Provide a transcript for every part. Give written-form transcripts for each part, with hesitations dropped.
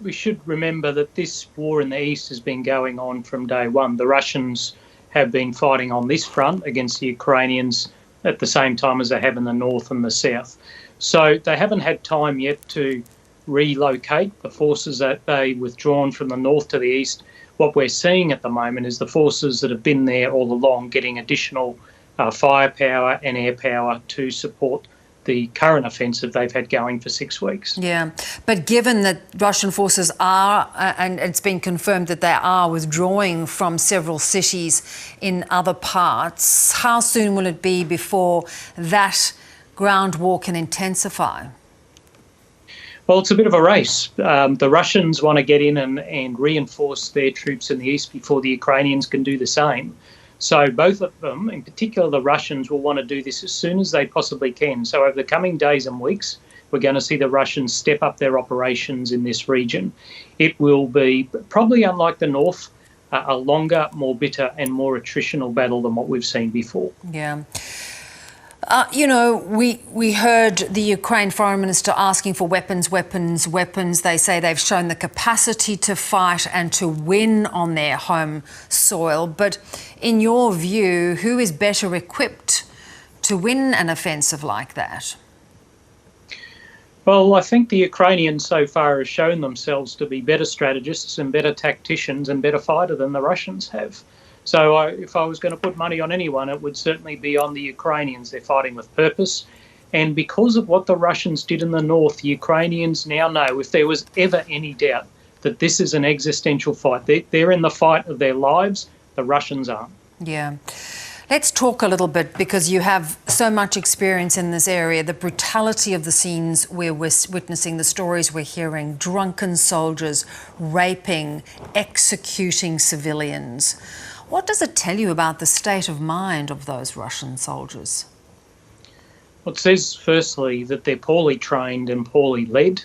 we should remember that this war in the east has been going on from day one. The Russians have been fighting on this front against the Ukrainians at the same time as they have in the north and the south. So they haven't had time yet to relocate the forces that they withdrawn from the north to the east. What we're seeing at the moment is the forces that have been there all along getting additional firepower and air power to support the current offensive they've had going for 6 weeks. Yeah, but given that Russian forces are, and it's been confirmed that they are withdrawing from several cities in other parts, how soon will it be before that ground war can intensify? Well, it's a bit of a race. The Russians want to get in and reinforce their troops in the east before the Ukrainians can do the same. So both of them, in particular the Russians, will want to do this as soon as they possibly can. So over the coming days and weeks, we're going to see the Russians step up their operations in this region. It will be, probably unlike the north, a longer, more bitter and more attritional battle than what we've seen before. Yeah. We heard the Ukraine foreign minister asking for weapons. They say they've shown the capacity to fight and to win on their home soil. But in your view, who is better equipped to win an offensive like that? Well, I think the Ukrainians so far have shown themselves to be better strategists and better tacticians and better fighter than the Russians have. So if I was going to put money on anyone, it would certainly be on the Ukrainians. They're fighting with purpose. And because of what the Russians did in the north, the Ukrainians now know, if there was ever any doubt, that this is an existential fight. They're in the fight of their lives. The Russians aren't. Yeah. Let's talk a little bit, because you have so much experience in this area, the brutality of the scenes we're witnessing, the stories we're hearing, drunken soldiers raping, executing civilians. What does it tell you about the state of mind of those Russian soldiers? Well, it says, firstly, that they're poorly trained and poorly led,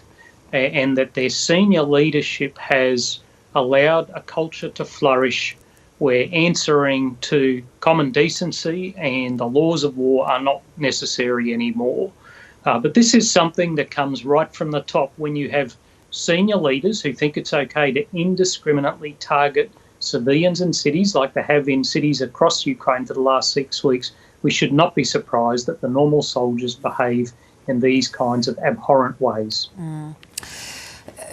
and that their senior leadership has allowed a culture to flourish where answering to common decency and the laws of war are not necessary anymore. But this is something that comes right from the top when you have senior leaders who think it's okay to indiscriminately target civilians in cities like they have in cities across Ukraine for the last 6 weeks. We should not be surprised that the normal soldiers behave in these kinds of abhorrent ways.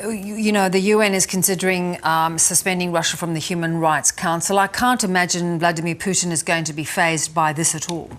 The UN is considering suspending Russia from the Human Rights Council. I can't imagine Vladimir Putin is going to be fazed by this at all.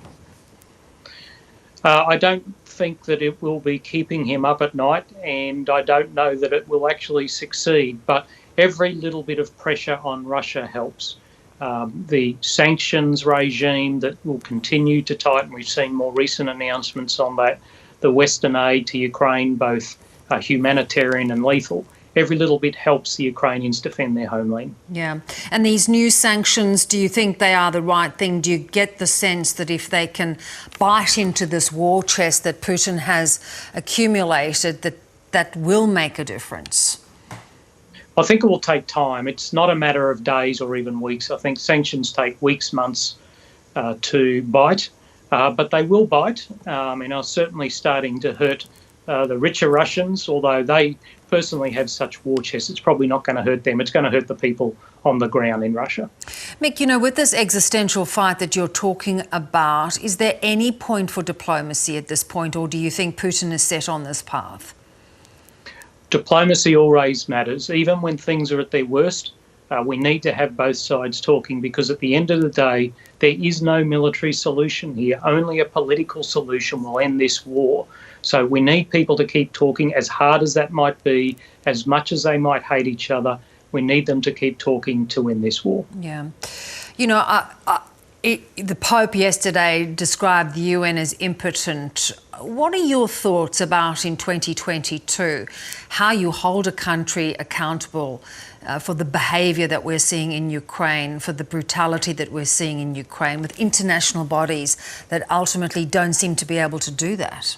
I don't think that it will be keeping him up at night, and I don't know that it will actually succeed. But every little bit of pressure on Russia helps. The sanctions regime that will continue to tighten. We've seen more recent announcements on that. The Western aid to Ukraine, both humanitarian and lethal. Every little bit helps the Ukrainians defend their homeland. Yeah. And these new sanctions, do you think they are the right thing? Do you get the sense that if they can bite into this war chest that Putin has accumulated, that will make a difference? I think it will take time. It's not a matter of days or even weeks. I think sanctions take weeks, months to bite, but they will bite and are certainly starting to hurt the richer Russians, although they personally have such war chests. It's probably not going to hurt them. It's going to hurt the people on the ground in Russia. Mick, with this existential fight that you're talking about, is there any point for diplomacy at this point, or do you think Putin is set on this path? Diplomacy always matters. Even when things are at their worst, we need to have both sides talking, because at the end of the day, there is no military solution here. Only a political solution will end this war. So we need people to keep talking, as hard as that might be, as much as they might hate each other. We need them to keep talking to win this war. Yeah. The Pope yesterday described the UN as impotent. What are your thoughts about, in 2022, how you hold a country accountable for the behaviour that we're seeing in Ukraine, for the brutality that we're seeing in Ukraine, with international bodies that ultimately don't seem to be able to do that?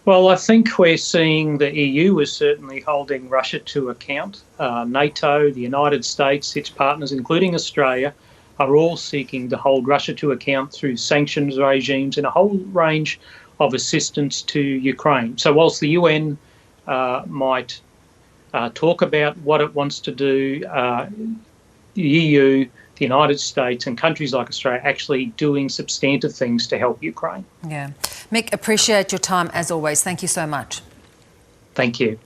Well, I think we're seeing the EU is certainly holding Russia to account. NATO, the United States, its partners, including Australia, are all seeking to hold Russia to account through sanctions regimes and a whole range of assistance to Ukraine. So whilst the UN might talk about what it wants to do. The EU, the United States and countries like Australia actually doing substantive things to help Ukraine. Yeah. Mick, appreciate your time as always. Thank you so much. Thank you.